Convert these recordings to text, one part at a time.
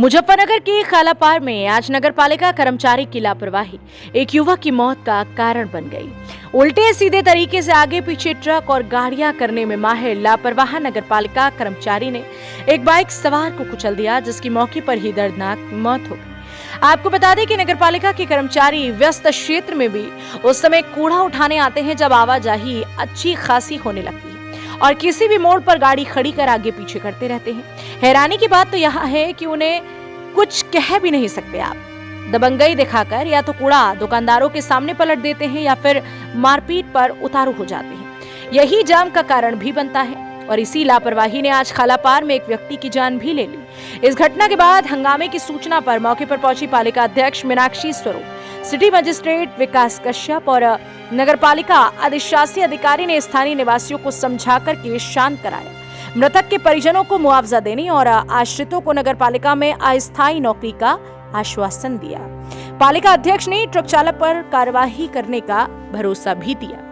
मुजफ्फरनगर के खालापार में आज नगरपालिका कर्मचारी की लापरवाही एक युवक की मौत का कारण बन गई। उल्टे सीधे तरीके से आगे पीछे ट्रक और गाड़ियां करने में माहिर लापरवाह नगरपालिका कर्मचारी ने एक बाइक सवार को कुचल दिया, जिसकी मौके पर ही दर्दनाक मौत हो गई। आपको बता दें कि नगरपालिका के कर्मचारी व्यस्त क्षेत्र में भी उस समय कूड़ा उठाने आते हैं जब आवाजाही अच्छी खासी होने लगती है और किसी भी मोड़ पर गाड़ी खड़ी कर आगे पीछे करते रहते हैं। हैरानी की बात तो यह है कि उन्हें कुछ कह भी नहीं सकते आप। दबंगई दिखाकर या तो कूड़ा दुकानदारों के सामने पलट देते हैं या फिर मारपीट पर उतारू हो जाते हैं। यही जाम का कारण भी बनता है और इसी लापरवाही ने आज खालापार में एक व्यक्ति की जान भी ले ली। इस घटना के बाद हंगामे की सूचना पर मौके पर पहुंची पालिका अध्यक्ष मीनाक्षी स्वरूप, सिटी मजिस्ट्रेट विकास कश्यप और नगरपालिका अधिशासी अधिकारी ने स्थानीय निवासियों को समझाकर के शांत कराया। मृतक के परिजनों को मुआवजा देने और आश्रितों को नगरपालिका में अस्थायी नौकरी का आश्वासन दिया। पालिका अध्यक्ष ने ट्रक चालक पर कार्यवाही करने का भरोसा भी दिया।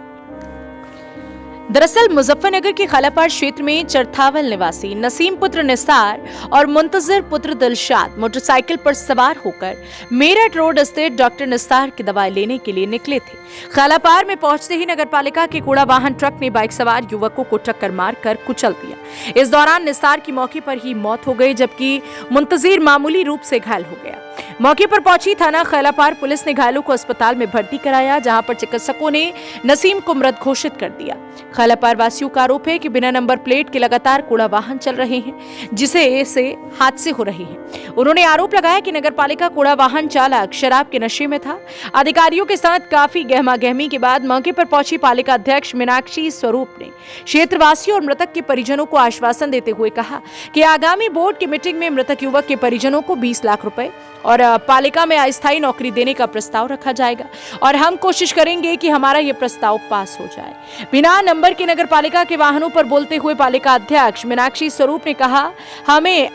दरअसल मुजफ्फरनगर के खालापार क्षेत्र में चरथावल निवासी नसीम पुत्र निसार और मुंतजिर पुत्र दिलशाद मोटरसाइकिल पर सवार होकर मेरठ रोड स्थित डॉक्टर निसार की दवाई लेने के लिए निकले थे। खालापार में पहुंचते ही नगरपालिका के कूड़ा वाहन ट्रक ने बाइक सवार युवकों को टक्कर मारकर कुचल दिया। इस दौरान निसार की मौके पर ही मौत हो गई, जबकि मुंतजिर मामूली रूप से घायल हो गया। मौके पर पहुंची थाना खालापार पुलिस ने घायलों को अस्पताल में भर्ती कराया, जहां पर चिकित्सकों ने नसीम को मृत घोषित कर दिया। खालापार वासियों का आरोप है कि बिना नंबर प्लेट के लगातार कूड़ा वाहन चल रहे हैं, जिससे हादसे हो रहे हैं। उन्होंने आरोप लगाया कि नगरपालिका कूड़ा वाहन चालक शराब के नशे में था। अधिकारियों के साथ काफी गहमागहमी के बाद मौके पर पहुंची पालिका अध्यक्ष मीनाक्षी स्वरूप ने क्षेत्रवासियों और मृतक के परिजनों को आश्वासन देते हुए कहा कि आगामी बोर्ड की मीटिंग में मृतक युवक के परिजनों को 20 लाख रुपए और पालिका में अस्थायी नौकरी देने का प्रस्ताव रखा जाएगा और हम कोशिश करेंगे कि हमारा ये प्रस्ताव पास हो जाए। बिना नंबर के नगरपालिका के वाहनों पर बोलते हुए पालिका अध्यक्ष मीनाक्षी स्वरूप ने कहा, हमें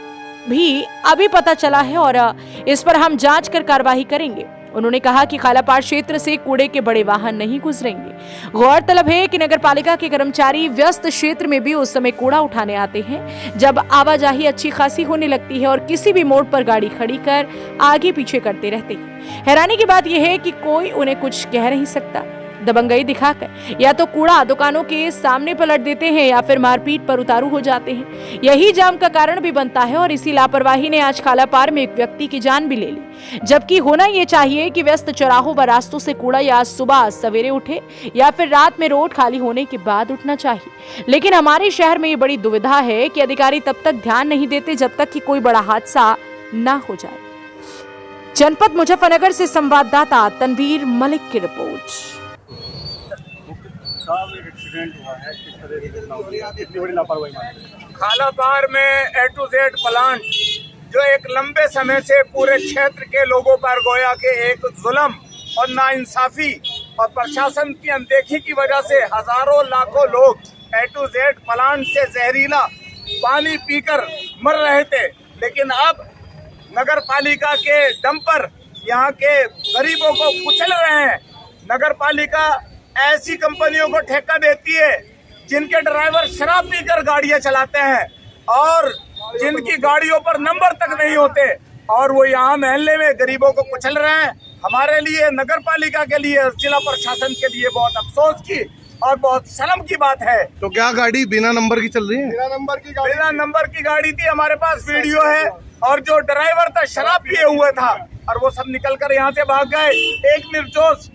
भी अभी पता चला है और इस पर हम जांच कर कार्रवाई करेंगे। उन्होंने कहा कि खालापार क्षेत्र से कूड़े के बड़े वाहन नहीं गुजरेंगे। गौरतलब है कि नगरपालिका के कर्मचारी व्यस्त क्षेत्र में भी उस समय कूड़ा उठाने आते हैं जब आवाजाही अच्छी खासी होने लगती है और किसी भी मोड़ पर गाड़ी खड़ी कर आगे पीछे करते रहते हैं। हैरानी की बात यह है कि कोई उन्हें कुछ कह नहीं सकता। दबंगई दिखाकर या तो कूड़ा दुकानों के सामने पलट देते हैं या फिर मारपीट पर उतारू हो जाते हैं। यही जाम का कारण भी बनता है और इसी लापरवाही ने आज खालापार में एक व्यक्ति की जान भी ले ली, जबकि होना ये चाहिए कि व्यस्त चौराहों व रास्तों से कूड़ा या सवेरे सवेरे उठे या फिर रात में रोड खाली होने के बाद उठना चाहिए। लेकिन हमारे शहर में ये बड़ी दुविधा है कि अधिकारी तब तक ध्यान नहीं देते जब तक कि कोई बड़ा हादसा न हो जाए। जनपद मुजफ्फरनगर से संवाददाता तनवीर मलिक की रिपोर्ट। एक्सीडेंट हुआ है, किस तरह की घटना हुई है, कितनी बड़ी लापरवाही मानते हैं? खालापार में A to Z प्लांट जो एक लंबे समय से पूरे क्षेत्र के लोगों पर गोया के एक जुल्म और नाइंसाफी और प्रशासन की अनदेखी की वजह से हजारों लाखों लोग A to Z प्लांट से जहरीला पानी पीकर मर रहे थे। लेकिन अब नगर पालिका के डंपर यहाँ के गरीबों को कुचल रहे हैं। नगर पालिका ऐसी कंपनियों को ठेका देती है जिनके ड्राइवर शराब पीकर गाड़ियां चलाते हैं और जिनकी गाड़ियों पर नंबर तक नहीं होते और वो यहाँ मोहल्ले में गरीबों को कुचल रहे हैं। हमारे लिए, नगर पालिका के लिए, जिला प्रशासन के लिए बहुत अफसोस की और बहुत शर्म की बात है। तो क्या गाड़ी बिना नंबर की चल रही है? बिना नंबर की गाड़ी थी, हमारे पास वीडियो है। और जो ड्राइवर था शराब पिए हुए था और वो सब निकल कर यहाँ से भाग गए। एक निर्दोष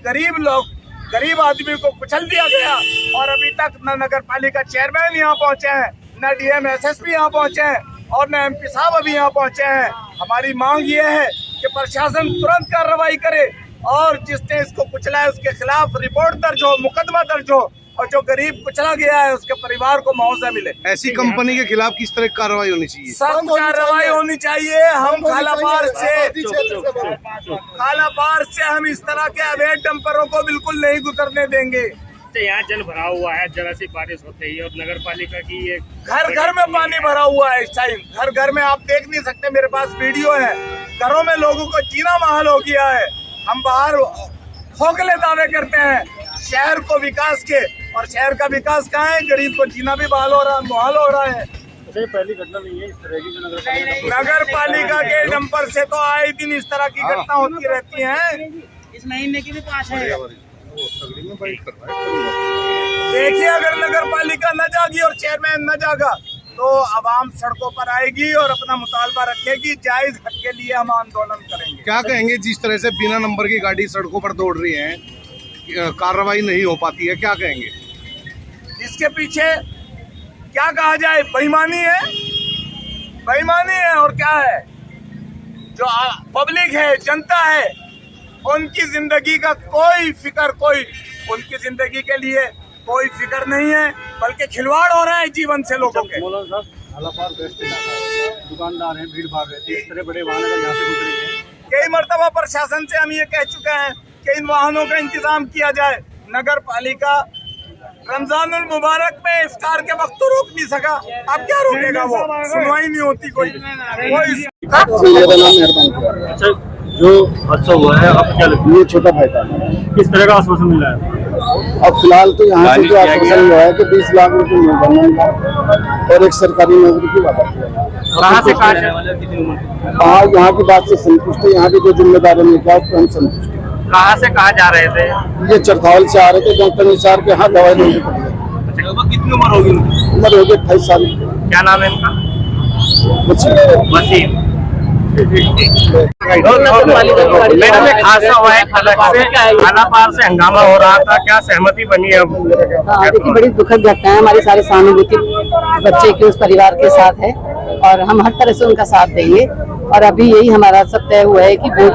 गरीब आदमी को कुचल दिया गया और अभी तक न नगर पालिका चेयरमैन यहाँ पहुँचे हैं, न DM SSP यहाँ पहुँचे हैं और न MP साहब अभी यहाँ पहुँचे हैं। हमारी मांग ये है कि प्रशासन तुरंत कार्रवाई करे और जिसने इसको कुचला है उसके खिलाफ रिपोर्ट दर्ज हो, मुकदमा दर्ज हो और जो गरीब कुचला गया है उसके परिवार को मुआवजा मिले। ऐसी कंपनी के खिलाफ किस तरह की कार्रवाई होनी चाहिए? सख्त कार्रवाई होनी चाहिए। हम खालापार से हम इस तरह के अवैध डंपरों को बिल्कुल नहीं गुजरने देंगे। यहाँ जल भरा हुआ है, जरा सी बारिश होते ही, और नगर पालिका की ये घर में पानी भरा हुआ है। इस टाइम घर में आप देख नहीं सकते, मेरे पास वीडियो है। घरों में लोगों को जीना महल हो गया है। हम बाहर खोखले दावे करते हैं शहर को विकास के, और शहर का विकास कहाँ है? गरीब को जीना भी बहाल हो रहा है, मुहाल हो रहा है। पहली घटना नहीं है इस तरह की जो नगर पालिका के डंपर ऊपर से तो आए दिन इस तरह की घटना होती रहती है। इस महीने की भी 5 है। देखिए, अगर नगर पालिका न जागी और चेयरमैन न जागा तो आवाम सड़कों पर आएगी और अपना मुतालबा रखेगी। जायज हक के लिए हम आंदोलन करेंगे। क्या कहेंगे जिस तरह से बिना नंबर की गाड़ी सड़कों पर दौड़ रही है, कार्रवाई नहीं हो पाती है, क्या कहेंगे? इसके पीछे क्या कहा जाए, बेईमानी है, बेईमानी है और क्या है। जो पब्लिक है, जनता है, उनकी जिंदगी का कोई फिक्र, उनकी जिंदगी के लिए कोई फिक्र नहीं है, बल्कि खिलवाड़ हो रहा है जीवन से लोगों के। दुकानदार हैं, भीड़ भाड़ रहती है, इस तरह बड़े वाहन अगर यहाँ से गुजरेंगे। कई मर्तबा प्रशासन से हम ये कह चुके हैं कि इन वाहनों का इंतजाम किया जाए। नगर पालिका रमजानुल मुबारक में इफ्तार के वक्त तो रोक नहीं सका, अब क्या रोकेगा वो? सुनवाई नहीं होती कोई। अच्छा, जो हादसा हुआ है, अब क्या लगता है? ये छोटा भाई था। किस तरह का आश्वासन मिला है? अब फिलहाल तो यहाँ से जो आश्वासन हुआ है कि 20 लाख रुपए मिलेगा और एक सरकारी नौकरी की बात है। कहाँ से कहाँ है? हाँ, यहाँ की बात से संतुष्ट है। यहाँ के जो जिम्मेदारों ने किया उसको हम संतुष्ट हैं। कहाँ से कहाँ जा रहे थे? ये चरथावल से आ रहे थे, डॉक्टर निसार के यहाँ दवाई लेने पड़ी है। कितनी उम्र होगी? उम्र हो गई 28 साल। क्या नाम है इनका? वसीम। मैडम, एक हादसा हुआ है, खालापार से हंगामा हो रहा था, क्या सहमति बनी है? देखिए, बड़ी दुखद घटना है। हमारी सारी सहानुभूति बच्चे के उस परिवार के साथ है और हम हर तरह से उनका साथ देंगे। और अभी यही हमारा सब तय हुआ है कि बोर्ड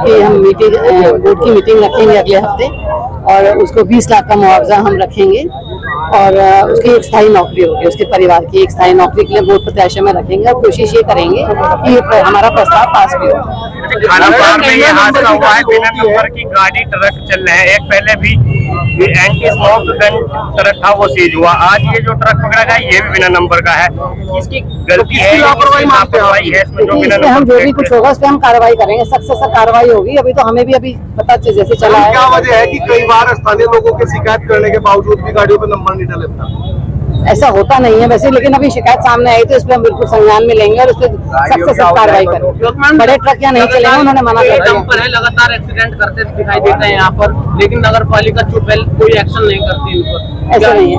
की मीटिंग रखेंगे अगले हफ्ते और उसको 20 लाख का मुआवजा हम रखेंगे और उसकी एक स्थायी नौकरी होगी, उसके परिवार की एक स्थायी नौकरी के लिए बोर्ड प्रत्याशा में रखेंगे और कोशिश ये करेंगे कि हमारा प्रस्ताव पास भी हो। खालापार में ये हादसा हुआ है, बिना नंबर की गाड़ी ट्रक चल रहे हैं। एक पहले भी एंटी स्मोक गन ट्रक था, वो सीज हुआ। आज ये जो ट्रक पकड़ा गया ये भी बिना नंबर का है। इसकी गलती है, लापरवाही है इसमें जो बिना हम जो भी कुछ होगा उस पर हम कार्रवाई करेंगे, सख्त से सख्त कार्रवाई होगी। अभी तो हमें भी अभी पता जैसे चला है। क्या वजह है कि कई बार स्थानीय लोगों के शिकायत करने के बावजूद भी गाड़ियों पर नंबर नहीं डले? ऐसा होता नहीं है वैसे, लेकिन अभी शिकायत सामने आई तो इस पर हम बिल्कुल संज्ञान में लेंगे और उस पर सख्त से सख्त कार्रवाई करेंगे। बड़े ट्रक यहाँ नहीं चलेंगे, उन्होंने मना कर दिया। लगातार एक्सीडेंट करते दिखाई देते हैं यहाँ पर, लेकिन नगर पालिका चुप है, कोई एक्शन नहीं करती इन पर।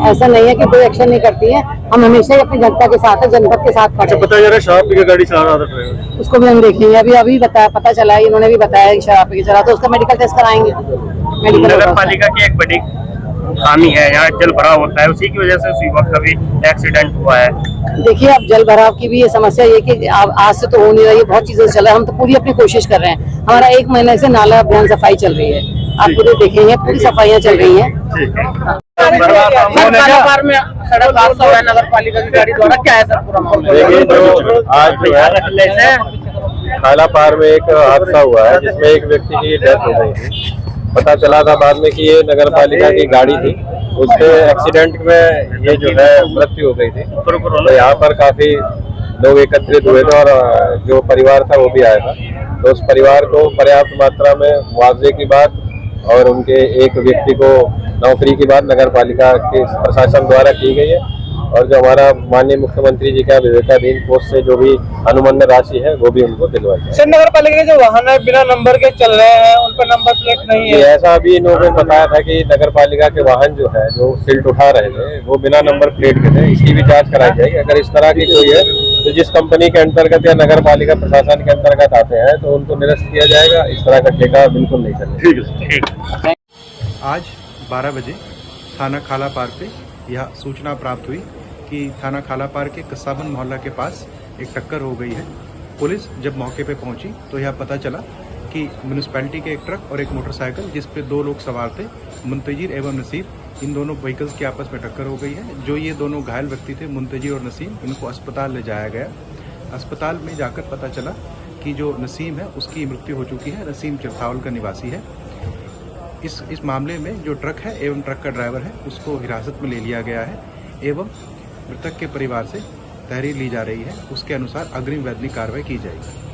ऐसा नहीं है कि कोई एक्शन नहीं करती है। हम हमेशा ही अपनी जनता के साथ है, जनपद के साथ खड़े हैं। पता जा रहा है शराब पी के गाड़ी चला रहा था ड्राइवर, उसको भी हम देखेंगे। अभी बताया, पता चला है, इन्होंने भी बताया कि शराब पी के चला, तो उसका मेडिकल टेस्ट कराएंगे। नगर पालिका की एक बड़ी खामी है, यहाँ जल भराव होता है, उसी की वजह से उसी वक्त कभी एक्सीडेंट हुआ है। देखिए, अब जल भराव की भी ये समस्या ये कि आज से तो हो नहीं रही है, बहुत चीजें चल रहा है। हम तो पूरी अपनी कोशिश कर रहे हैं। हमारा 1 महीने से नाला अभियान सफाई चल रही है, आप पूरे देखेंगे, पूरी सफाइयाँ चल रही है। खालापार में सड़क हादसा हुआ है नगर पालिका की गाड़ी द्वारा, क्या है सर पूरा मामला? आज खालापार में एक हादसा हुआ है जिसमें एक व्यक्ति की डेथ हो गई थी। पता चला था बाद में कि ये नगर पालिका की गाड़ी थी, उसके एक्सीडेंट में ये जो है मृत्यु हो गई थी। तो यहाँ पर काफी लोग एकत्रित हुए थे और जो परिवार था वो भी आया था। तो उस परिवार को पर्याप्त मात्रा में मुआवजे की बात और उनके एक व्यक्ति को नौकरी की बात नगर पालिका के प्रशासन द्वारा की गई है। और जो हमारा माननीय मुख्यमंत्री जी का विवेकाधीन कोष से जो भी अनुमन्य राशि है वो भी उनको दिलवाई है। सर, नगर पालिका के जो वाहन है बिना नंबर के चल रहे हैं, उन पर नंबर प्लेट नहीं है। ऐसा अभी इन्होंने बताया था कि नगर पालिका के वाहन जो है जो सिल्ट उठा रहे थे वो बिना नंबर प्लेट के थे। इसकी भी जांच कराई जाएगी। अगर इस तरह की कोई है तो जिस कंपनी के अंतर्गत या नगर पालिका प्रशासन के अंतर्गत आते हैं तो उनको निरस्त किया जाएगा। इस तरह का ठेका बिल्कुल नहीं चलेगा। आज 12 बजे थाना खालापार पे यह सूचना प्राप्त हुई कि थाना खालापार के कस्साबन मोहल्ला के पास एक टक्कर हो गई है। पुलिस जब मौके पे पहुंची तो यह पता चला कि म्यूनिसिपैलिटी के एक ट्रक और एक मोटरसाइकिल जिस पे 2 लोग सवार थे, मुंतजिर एवं नसीर, इन दोनों व्हीकल्स की आपस में टक्कर हो गई है। जो ये दोनों घायल व्यक्ति थे, मुंतजिर और नसीम, इनको अस्पताल ले जाया गया। अस्पताल में जाकर पता चला कि जो नसीम है उसकी मृत्यु हो चुकी है। नसीम चरथावल का निवासी है। इस मामले में जो ट्रक है एवं ट्रक का ड्राइवर है उसको हिरासत में ले लिया गया है एवं मृतक के परिवार से तहरीर ली जा रही है। उसके अनुसार अग्रिम वैधानिक कार्रवाई की जाएगी।